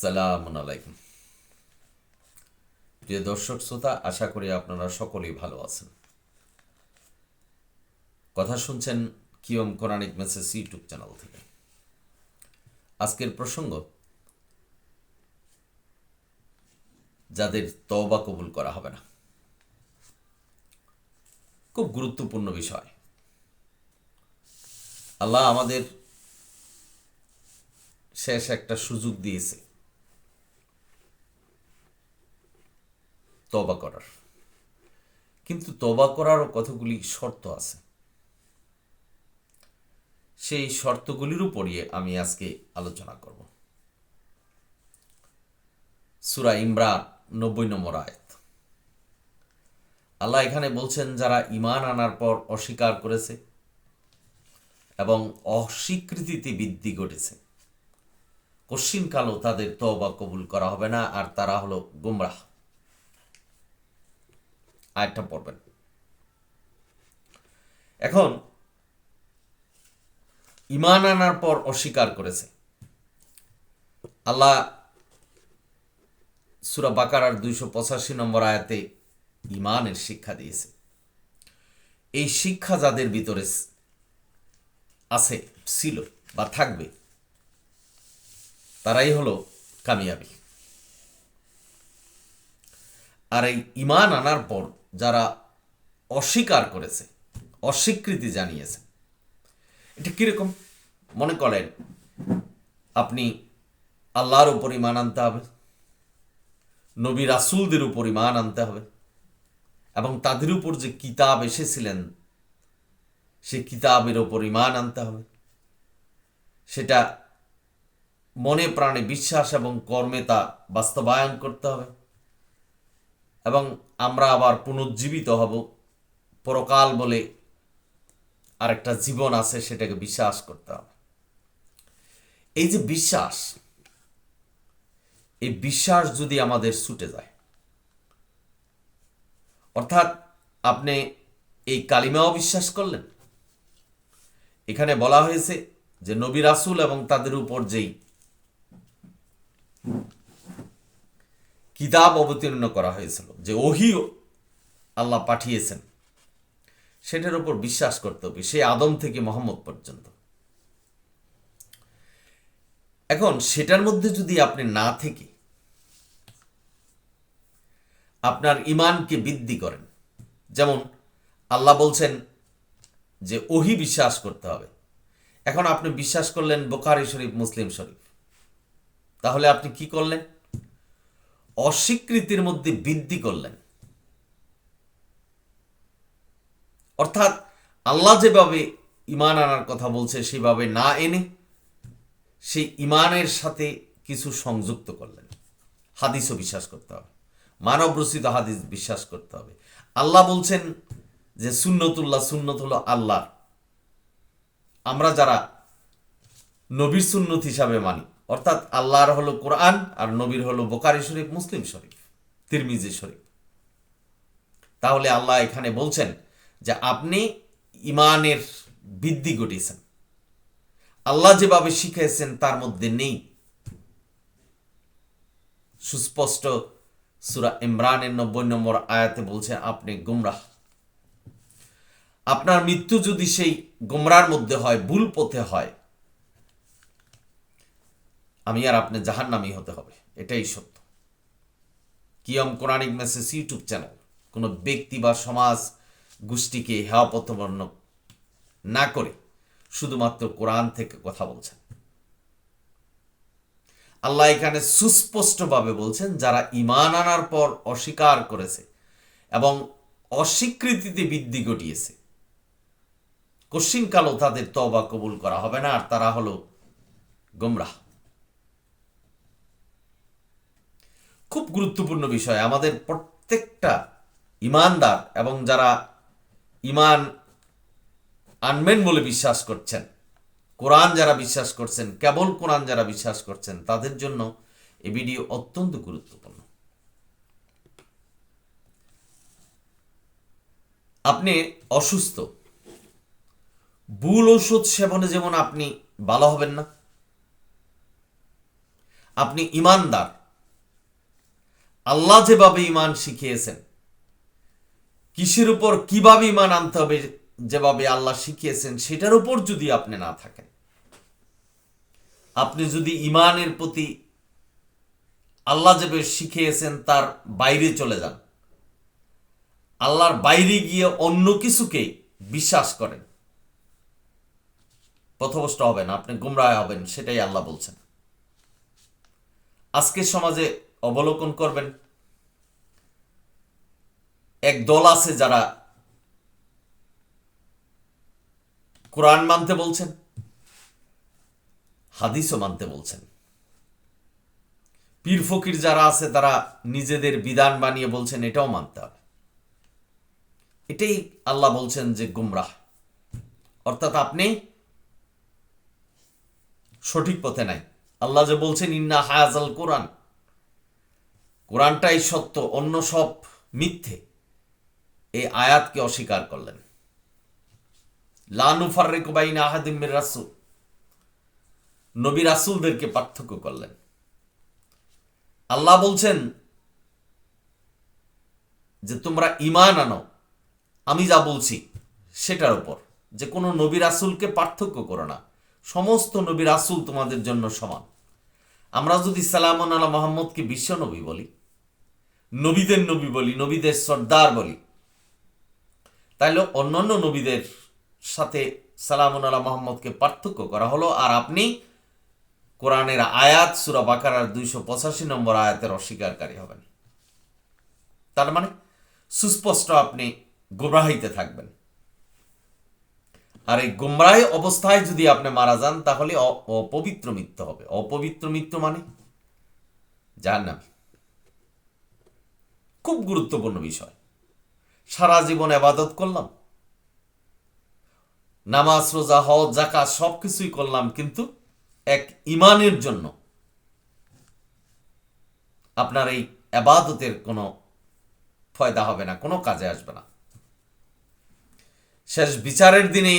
আসসালামু আলাইকুম। প্রিয় দর্শক শ্রোতা, আশা করি আপনারা সকলেই ভালো আছেন। কথা শুনছেন কিয়ম কোরআনিক মেসেজ ইউটিউব চ্যানেল থেকে। আজকের প্রসঙ্গ, যাদের তওবা কবুল করা হবে না। খুব গুরুত্বপূর্ণ বিষয়। আল্লাহ আমাদের শেষ একটা সুযোগ দিয়েছে তওবা করার, কিন্তু তওবা করারও কতগুলি শর্ত আছে। সেই শর্তগুলির উপরই আমি আজকে আলোচনা করব। সূরা ইমরান 90 নম্বর আয়াত। আল্লাহ এখানে বলছেন, যারা ঈমান আনার পর অস্বীকার করেছে এবং অস্বীকৃতিতে বৃদ্ধি ঘটেছে, কশ্চিনকালও তাদের তওবা কবুল করা হবে না, আর তারা হলো গুমরাহ। আয়াতটা পড়বেন। এখন ঈমান আনার পর অস্বীকার করেছে, আল্লাহ সূরা বাকারার 285 নম্বর আয়াতে ঈমানের শিক্ষা দিয়েছে। এই শিক্ষা যাদের ভিতরে আছে, ছিল বা থাকবে, তারাই হলো কামিয়াবি। আর এই ঈমান আনার পর যারা অস্বীকার করেছে, অস্বীকৃতি জানিয়েছে, এটা কিরকম? মনে করেন আপনি আল্লাহর উপর ঈমান আনতে হবে, নবী রাসূলদের উপর ঈমান আনতে হবে, এবং তাদের উপর যে কিতাব এসেছিলেন সে কিতাবের ওপর ঈমান আনতে হবে। সেটা মনে প্রাণে বিশ্বাস এবং কর্মে তা বাস্তবায়ন করতে হবে। এবং আমরা আবার পুনর্জীবিত হব, পরকাল বলে আরেকটা জীবন আছে, সেটাকে বিশ্বাস করতে হবে। এই যে বিশ্বাস, এই বিশ্বাস যদি আমাদের ছুটে যায়, অর্থাৎ আপনি এই কালিমাও বিশ্বাস করলেন, এখানে বলা হয়েছে যে নবী রাসূল এবং তাদের উপর যেই কিতাব অবতীর্ণ করা হয়েছিল, যে ওহী আল্লাহ পাঠিয়েছেন, সেটার উপর বিশ্বাস করতে হবে, সেই আদম থেকে মুহাম্মদ পর্যন্ত। এখন সেটার মধ্যে যদি আপনি না থেকে আপনার ঈমানকে বৃদ্ধি করেন, যেমন আল্লাহ বলছেন যে ওহী বিশ্বাস করতে হবে, এখন আপনি বিশ্বাস করলেন বুখারী শরীফ, মুসলিম শরীফ, তাহলে আপনি কি করলেন? অস্বীকৃতির মধ্যে বৃদ্ধি করলেন। অর্থাৎ আল্লাহ যেভাবে ঈমান আনার কথা বলছে সেভাবে না এনে সেই ঈমানের সাথে কিছু সংযুক্ত করলেন। হাদিসও বিশ্বাস করতে হবে, মানব রচিত হাদিস বিশ্বাস করতে হবে। আল্লাহ বলছেন যে সুন্নতুল্লাহ, সুন্নত হলো আল্লাহ, আমরা যারা নবীর সুন্নত হিসাবে মানি, অর্থাৎ আল্লাহর হলো কোরআন আর নবীর হলো বুখারী শরীফ, মুসলিম শরীফ, তিরমিজি শরীফ। তাহলে আল্লাহ এখানে বলছেন যে আপনি ঈমানের বৃদ্ধি ঘটিয়েছেন, আল্লাহ যেভাবে শিখিয়েছেন তার মধ্যে নেই। সুস্পষ্ট সূরা ইমরানের 90 নম্বর আয়াতে বলছে আপনি গুমরাহ। আপনার মৃত্যু যদি সেই গুমরার মধ্যে হয়, ভুল পথে হয়, আমি আর আপনি জাহান্নামী হতে হবে, এটাই সত্য। কিয়ম কোরআনিক মেসেজ ইউটিউব চ্যানেল কোনো ব্যক্তি বা সমাজ গোষ্ঠীকে হেয় প্রতিপন্ন না করে শুধুমাত্র কোরআন থেকে কথা বলছেন। আল্লাহ এখানে সুস্পষ্টভাবে বলছেন, যারা ঈমান আনার পর অস্বীকার করেছে এবং অস্বীকৃতিতে বৃদ্ধি ঘটিয়েছে, কশ্চিনকালও তাদের তওবা কবুল করা হবে না, আর তারা হলো গুমরাহ। খুব গুরুত্বপূর্ণ বিষয়। আমাদের প্রত্যেকটা ঈমানদার এবং যারা ঈমান আনবেন বলে বিশ্বাস করছেন, কোরআন যারা বিশ্বাস করছেন, কেবল কোরআন যারা বিশ্বাস করছেন, তাদের জন্য এই ভিডিও অত্যন্ত গুরুত্বপূর্ণ। আপনি অসুস্থ, ভুল ঔষধ সেবনে যেমন আপনি ভালো হবেন না, আপনি ইমানদার, আল্লাহ যেভাবে ইমান শিখিয়েছেন, কিসের উপর কিভাবে ইমান আনতে হবে যেভাবে আল্লাহ শিখিয়েছেন, সেটার উপর যদি আপনি না থাকেন, আপনি যদি ইমানের প্রতি আল্লাহ যেভাবে শিখিয়েছেন তার বাইরে চলে যান, আল্লাহর বাইরে গিয়ে অন্য কিছুকে বিশ্বাস করেন, পথভ্রষ্ট হবেন, আপনি গুমরাহ হবেন, সেটাই আল্লাহ বলছেন। আজকের সমাজে অবলোকন করবেন, এক দল আছে যারা কোরআন মানতে বলছেন, হাদিসও মানতে বলছেন। পীর ফকির যারা আছে তারা নিজেদের বিধান বানিয়ে বলছেন এটাও মানতে হবে। এটাই আল্লাহ বলছেন যে গুমরাহ, অর্থাৎ আপনি সঠিক পথে নাই। আল্লাহ যে বলছেন ইন্না হায়াজাল কোরআন, কোরআনটাই সত্য, অন্য সব মিথ্যে, এই আয়াতকে অস্বীকার করলেন। লা নুফাররিকু বাইনা আহাদিম মির রাসূল, নবী রাসূলদেরকে পার্থক্য করলেন। আল্লাহ বলছেন যে তোমরা ঈমান আনো আমি যা বলছি সেটার উপর, যে কোনো নবী রাসূলকে পার্থক্য করো না, সমস্ত নবী রাসূল তোমাদের জন্য সমান। আমরা যদি সালামুন আলা মুহাম্মদকে বিশ্ব নবী বলি, নবীদের নবী বলি, নবীদের সর্দার বলি, তাইলে অন্যান্য নবীদের সাথে সালামুন আলা মুহাম্মদকে পার্থক্য করা হলো। আর আপনি কোরআনের আয়াত সূরা বাকারার 285 নম্বর আয়াতের অস্বীকারী হবেন। তার মানে সুস্পষ্ট আপনি গুমরাহিতে থাকবেন। আর এই গুমরাহ অবস্থায় যদি আপনি মারা যান তাহলে অপবিত্র মৃত্যু হবে। অপবিত্র মৃত্যু মানে জাহান্নামী। খুব গুরুত্বপূর্ণ বিষয়। সারা জীবন ইবাদত করলাম, নামাজ রোজা হজ যাকাত সবকিছুই করলাম, কিন্তু এক ইমানের জন্য আপনার এই ইবাদতের কোনো ফায়দা হবে না, কোনো কাজে আসবে না। শেষ বিচারের দিনে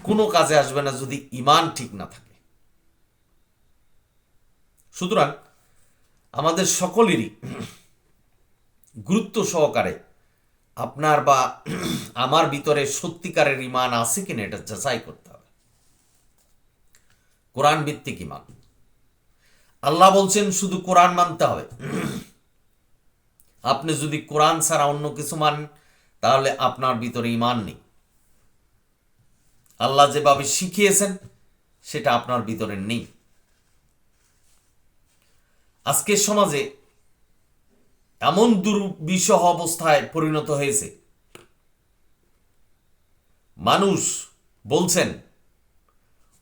কোনো কাজে আসবে না যদি ইমান ঠিক না থাকে। সুতরাং আমাদের সকলেরই গুরুত্ব সহকারে আপনার বা আমার ভিতরে সত্যিকারের ইমান আছে কিনা এটা যাচাই করতে হবে। কোরআন ভিত্তিক ইমান। আল্লাহ বলছেন শুধু কোরআন মানতে হবে। আপনি যদি কোরআন ছাড়া অন্য কিছু মানেন তাহলে আপনার ভিতরে ইমান নেই। আল্লাহ যেভাবে শিখিয়েছেন সেটা আপনার ভিতরে নেই। আজকের সমাজে এমন দুর্বিষহ অবস্থায় পরিণত হয়েছে, মানুষ বলছেন,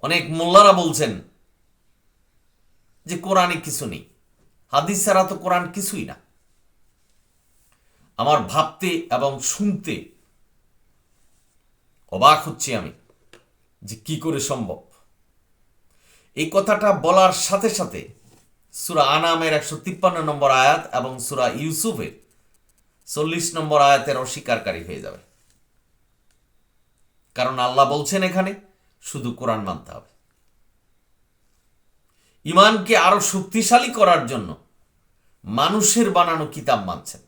অনেক মোল্লারা বলছেন যে কোরআনে কিছু নেই, হাদিস ছাড়া তো কোরআন কিছুই না। আমার ভাবতে এবং শুনতে অবাক হচ্ছি আমি যে কি করে সম্ভব। এই কথাটা বলার সাথে সাথে সূরা আনামের 153 নম্বর আয়াত এবং সূরা ইউসুফের 40 নম্বর আয়াতের অস্বীকারী হয়ে যাবে। কারণ আল্লাহ বলছেন এখানে শুধু কোরআন মানতে হবে। ইমানকে আরো শক্তিশালী করার জন্য মানুষের বানানো কিতাব মানছেন,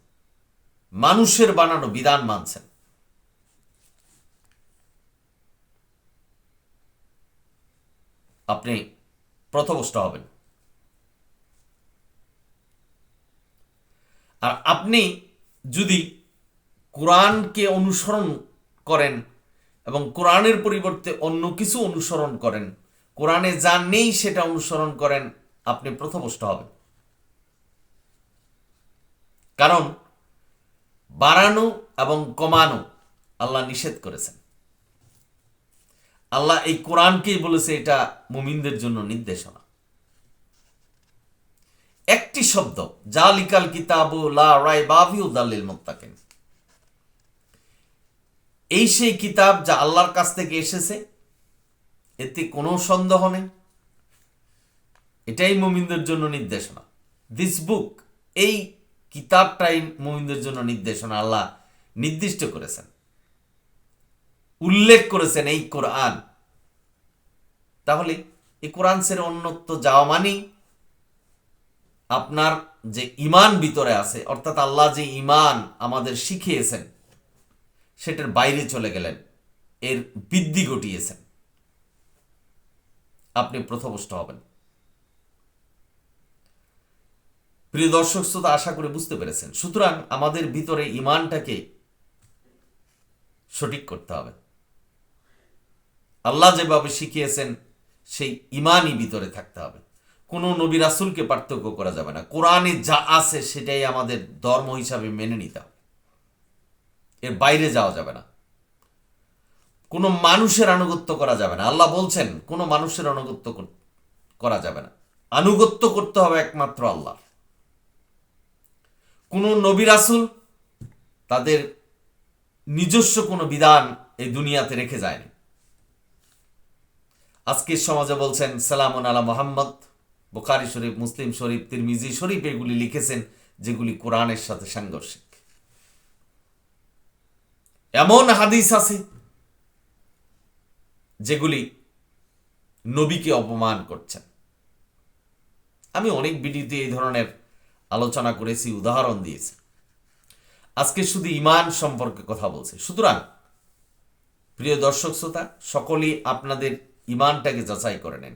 মানুষের বানানো বিধান মানছেন। আপনি পথভ্রষ্ট হবেন। আর আপনি যদি কোরআনকে অনুসরণ করেন এবং কোরআনের পরিবর্তে অন্য কিছু অনুসরণ করেন, কোরআনে যা নেই সেটা অনুসরণ করেন, আপনি পথভ্রষ্ট হবেন। কারণ বাড়ানো এবং কমানো আল্লাহ নিষেধ করেছেন। আল্লাহ এই কোরআনকেই বলেছে এটা মুমিনদের জন্য নির্দেশনা। একটি শব্দ, জালিকাল কিতাবু লা রাইবা ফিহি হুদাল লিল মুত্তাকিন, এই সেই কিতাব যা আল্লাহর কাছ থেকে এসেছে, এতে কোনো সন্দেহ নেই, এটাই মুমিনদের জন্য নির্দেশনা। দিস বুক, এই কিতাবটাই মুমিনদের জন্য নির্দেশনা। আল্লাহ নির্দিষ্ট করেছেন, উল্লেখ করেছেন এই কোরআন। তাহলে এই কোরআন ছেড়ে অন্যত্র যাওয়া মানেই আপনার যে ঈমান ভিতরে আছে, অর্থাৎ আল্লাহ যে ঈমান আমাদের শিখিয়েছেন সেটার বাইরে চলে গেলেন, এর বৃদ্ধি ঘটিয়েছেন, আপনি পথভ্রষ্ট হবেন। প্রিয় দর্শক শ্রোতা, আশা করে বুঝতে পেরেছেন। সুতরাং আমাদের ভিতরে ঈমানটাকে সঠিক করতে হবে। আল্লাহ যেভাবে শিখিয়েছেন সেই ঈমানই ভিতরে থাকতে হবে। কোনো নবী রাসূলকে পার্থক্য করা যাবে না। কোরআনে যা আছে সেটাই আমাদের ধর্ম হিসাবে মেনে নিতে হবে, এর বাইরে যাওয়া যাবে না। কোনো মানুষের আনুগত্য করা যাবে না। আল্লাহ বলছেন কোনো মানুষের আনুগত্য করা যাবে না, আনুগত্য করতে হবে একমাত্র আল্লাহ। কোনো নবী রাসূল তাদের নিজস্ব কোনো বিধান এই দুনিয়াতে রেখে যায়নি। আজকের সমাজে বলছেন সালামুন আলা মুহাম্মদ, বুখারী শরীফ, মুসলিম শরীফ, তিরমিজি শরীফ এগুলি লিখেছেন যেগুলি কোরআনের সাথে সাংঘর্ষিক। এমন হাদিস আছে যেগুলি নবীকে অপমান করছেন। আমি অনেক ভিডিওতে এই ধরনের আলোচনা করেছি, উদাহরণ দিয়েছি। আজকে শুধু ঈমান সম্পর্কে কথা বলছি। সুতরাং প্রিয় দর্শক শ্রোতা, সকলেই আপনাদের ঈমানটাকে যাচাই করে নেন।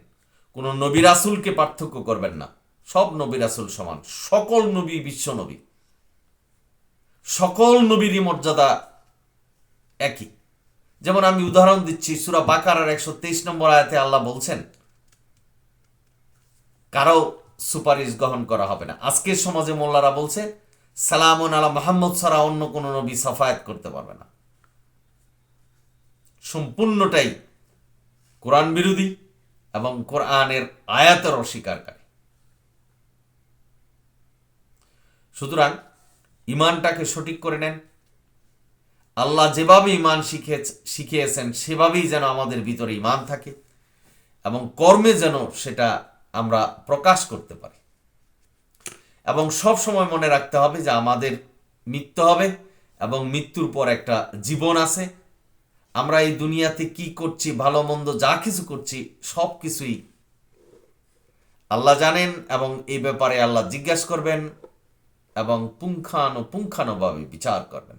কোনো নবী রাসূলকে পার্থক্য করবেন না। সব নবী রাসূল সমান, সকল নবী বিশ্ব নবী, সকল নবীরই মর্যাদা একই। যেমন আমি উদাহরণ দিচ্ছি, সূরা বাকারার 123 নম্বর আয়াতে আল্লাহ বলছেন কারো সুপারিশ গ্রহণ করা হবে না। আজকের সমাজে মোল্লারা বলছে সালামুন আলা মুহাম্মদ ছাড়া অন্য কোনো নবী সাফায়াত করতে পারবে না। সম্পূর্ণটাই কোরআন বিরোধী এবং কোরআনের আয়াতের অস্বীকারী। সুতরাং ঈমানটাকে সঠিক করে নেন। আল্লাহ যেভাবে ঈমান শিখিয়েছেন সেভাবেই যেন আমাদের ভিতরে ঈমান থাকে এবং কর্মে যেন সেটা আমরা প্রকাশ করতে পারি। এবং সব সময় মনে রাখতে হবে যে আমাদের মৃত্যু হবে এবং মৃত্যুর পর একটা জীবন আছে। আমরা এই দুনিয়াতে কি করছি, ভালো মন্দ যা কিছু করছি, সব কিছুই আল্লাহ জানেন এবং এই ব্যাপারে আল্লাহ জিজ্ঞাসা করবেন এবং পুঙ্খানুপুঙ্খানুভাবে বিচার করবেন।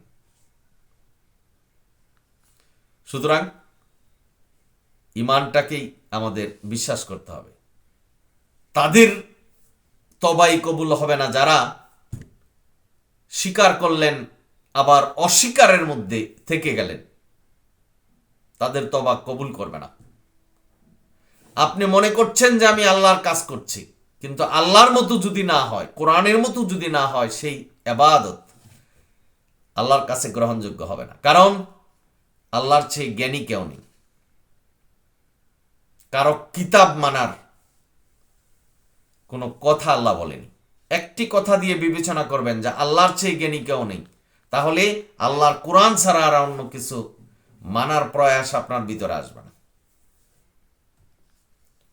সুতরাং ঈমানটাকেই আমাদের বিশ্বাস করতে হবে। তাদের তবাই কবুল হবে না যারা স্বীকার করলেন আবার অস্বীকারের মধ্যে থেকে গেলেন, তাদের তবা কবুল করবে না। আপনি মনে করছেন যে আমি আল্লাহর কাজ করছি, কিন্তু আল্লাহর মতো যদি না হয়, কোরআনের মতো যদি না হয়, সেই ইবাদত আল্লাহর কাছে গ্রহণযোগ্য হবে না। কারণ আল্লাহর চেয়ে জ্ঞানী কেউ নেই। কারো কিতাব মানার কোনো কথা আল্লাহ বলেনি। একটি কথা দিয়ে বিবেচনা করবেন যে আল্লাহর চেয়ে জ্ঞানী কেউ নেই, তাহলে আল্লাহর কোরআন ছাড়া আর অন্য কিছু মানার প্রয়াস আপনার ভিতরে আসবে না।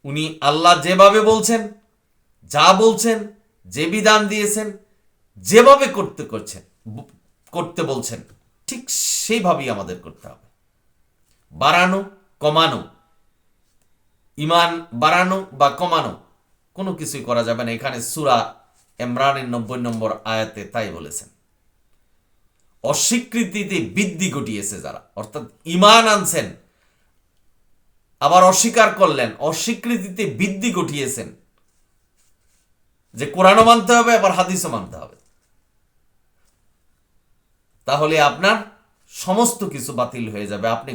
উনি আল্লাহ যেভাবে বলছেন, যা বলছেন, যে বিধান দিয়েছেন, যেভাবে করতে বলছেন, ঠিক সেইভাবেই আমাদের করতে হবে। বাড়ানো কমানো, ঈমান বাড়ানো বা কমানো কোনো কিছুই করা যাবে না। এখানে সূরা ইমরানের 90 নম্বর আয়াতে তাই বলেছেন। অস্বীকৃতিতে বৃদ্ধি ঘটিয়েছে যারা, অর্থাৎ ঈমান আনছেন আবার অস্বীকার করলেন, অস্বীকৃতিতে বৃদ্ধি ঘটিয়েছেন যে কোরআনও মানতে হবে আবার হাদিসও মানতে হবে, তাহলে আপনার সমস্ত কিছু বাতিল হয়ে যাবে। আপনি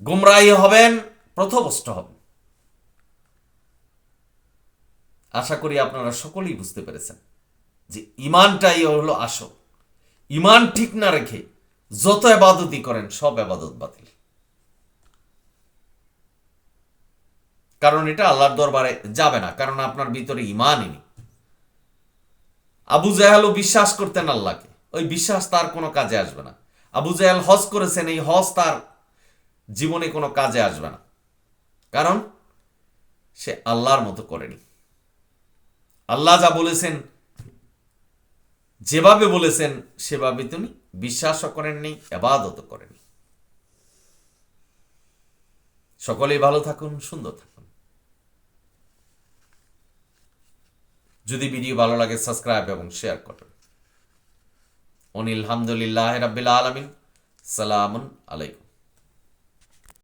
গুমরাহী হবেন, পথভ্রষ্ট হবেন। আশা করি আপনারা সকলেই বুঝতে পেরেছেন যে ঈমানটাই হলো আসল। ঈমান ঠিক না রেখে যত ইবাদতই করেন সব ইবাদত বাতিল। কারণ এটা আল্লাহর দরবারে যাবে না, কারণ আপনার ভিতরে ঈমানই নেই। আবু জাহেলও বিশ্বাস করতেন আল্লাহকে, ওই বিশ্বাস তার কোনো কাজে আসবে না। আবু জাহেল হজ করেছেন, এই হজ তার জীবনে কোনো কাজে আসবে না, কারণ সে আল্লাহর মতো করেনি। আল্লাহ যা বলেছেন, যেভাবে বলেছেন সেভাবে তিনি বিশ্বাসও করেননি, ইবাদতও করেননি। সকলেই ভালো থাকুন, সুন্দর থাকুন। যদি ভিডিও ভালো লাগে সাবস্ক্রাইব এবং শেয়ার করুন। অনিল হামদুলিল্লাহ রাব্বিল আলামিন। সালামুন আলাইকুম।